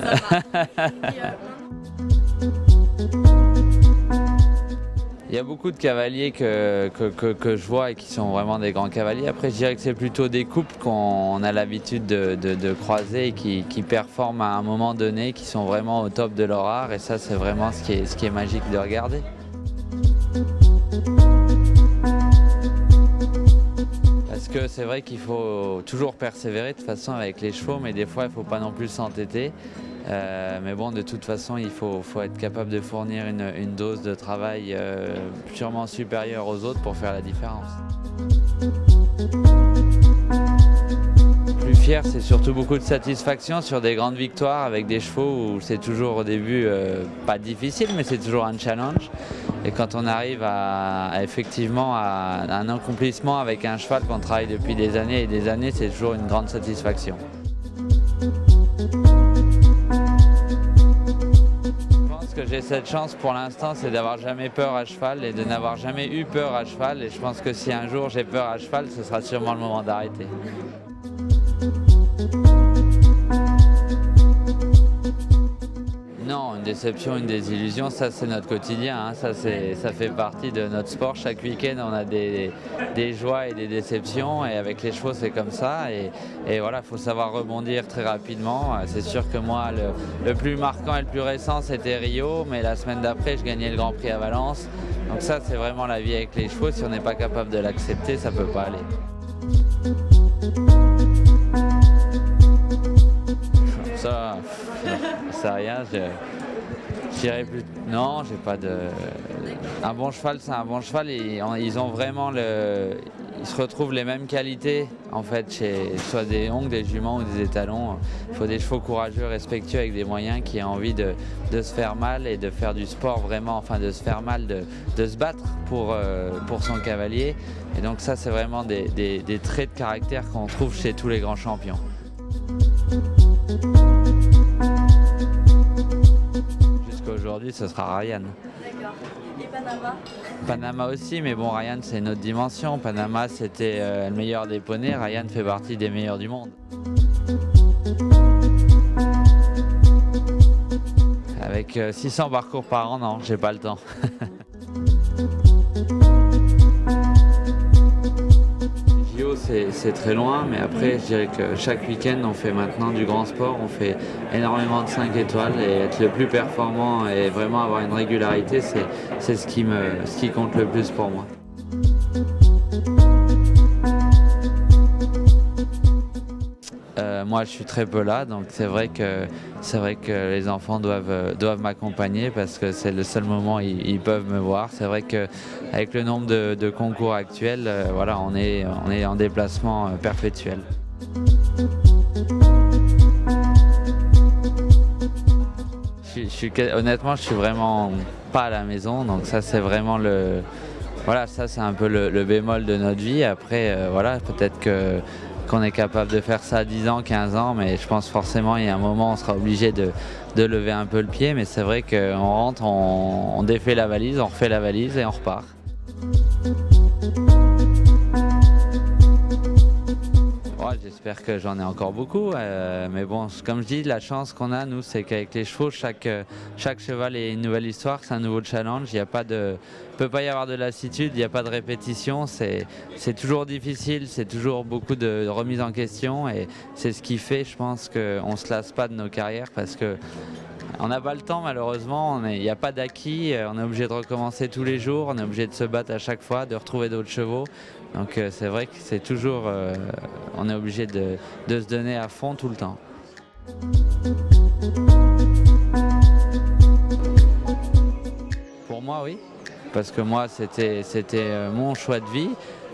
ça va. Il y a beaucoup de cavaliers que je vois et qui sont vraiment des grands cavaliers. Après, je dirais que c'est plutôt des couples qu'on a l'habitude de croiser et qui performent à un moment donné, qui sont vraiment au top de leur art. Et ça, c'est vraiment ce qui est magique de regarder. Parce que c'est vrai qu'il faut toujours persévérer de toute façon avec les chevaux, mais des fois, il ne faut pas non plus s'entêter. Mais bon, de toute façon, il faut être capable de fournir une dose de travail sûrement supérieure aux autres pour faire la différence. Plus fier, c'est surtout beaucoup de satisfaction sur des grandes victoires avec des chevaux où c'est toujours au début pas difficile, mais c'est toujours un challenge. Et quand on arrive effectivement à un accomplissement avec un cheval qu'on travaille depuis des années et des années, c'est toujours une grande satisfaction. Que j'ai cette chance pour l'instant, c'est d'avoir jamais peur à cheval et de n'avoir jamais eu peur à cheval. Et je pense que si un jour j'ai peur à cheval, ce sera sûrement le moment d'arrêter. Non, une déception, une désillusion, ça c'est notre quotidien, hein. Ça fait partie de notre sport. Chaque week-end, on a des joies et des déceptions, et avec les chevaux, c'est comme ça. Et voilà, il faut savoir rebondir très rapidement. C'est sûr que moi, le plus marquant et le plus récent, c'était Rio, mais la semaine d'après, je gagnais le Grand Prix à Valence. Donc ça, c'est vraiment la vie avec les chevaux. Si on n'est pas capable de l'accepter, ça ne peut pas aller. Ça, c'est rien. Je dirais plus. Non, j'ai pas de. Un bon cheval, c'est un bon cheval. Et ils ont vraiment ils se retrouvent les mêmes qualités en fait chez soit des ongles, des juments ou des étalons. Il faut des chevaux courageux, respectueux avec des moyens qui aient envie de se faire mal et de faire du sport vraiment, enfin de se faire mal, de se battre pour son cavalier. Et donc ça, c'est vraiment des traits de caractère qu'on trouve chez tous les grands champions. Aujourd'hui, ce sera Ryan. D'accord. Et Panama? Panama aussi, mais bon, Ryan, c'est une autre dimension. Panama, c'était le meilleur des poneys. Ryan fait partie des meilleurs du monde. Avec 600 parcours par an, non, j'ai pas le temps. C'est très loin, mais après je dirais que chaque week-end on fait maintenant du grand sport, on fait énormément de 5 étoiles, et être le plus performant et vraiment avoir une régularité, c'est ce qui compte le plus pour moi. Moi je suis très peu là, donc c'est vrai que les enfants doivent m'accompagner parce que c'est le seul moment où ils peuvent me voir. C'est vrai qu'avec le nombre de concours actuels, voilà, on est en déplacement perpétuel. Honnêtement, je suis vraiment pas à la maison, donc ça c'est vraiment voilà, ça c'est un peu le bémol de notre vie. Après, voilà, peut-être qu'on est capable de faire ça à 10 ans, 15 ans, mais je pense forcément il y a un moment on sera obligé de lever un peu le pied, mais c'est vrai qu'on rentre, on défait la valise, on refait la valise et on repart. Ouais, j'espère que j'en ai encore beaucoup, mais bon, comme je dis, la chance qu'on a, nous, c'est qu'avec les chevaux, chaque cheval est une nouvelle histoire, c'est un nouveau challenge. Il ne peut pas y avoir de lassitude, il n'y a pas de répétition, c'est toujours difficile, c'est toujours beaucoup de remise en question, et c'est ce qui fait, je pense, qu'on ne se lasse pas de nos carrières, parce que on n'a pas le temps malheureusement, il n'y a pas d'acquis, on est obligé de recommencer tous les jours, on est obligé de se battre à chaque fois, de retrouver d'autres chevaux. Donc c'est vrai que c'est toujours, on est obligé de se donner à fond tout le temps. Pour moi, oui, parce que moi c'était mon choix de vie.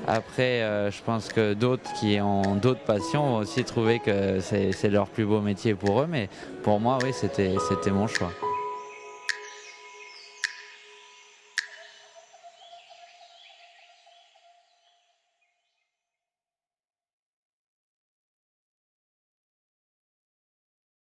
Après, je pense que d'autres qui ont d'autres passions ont aussi trouvé que c'est leur plus beau métier pour eux, mais pour moi, oui, c'était mon choix.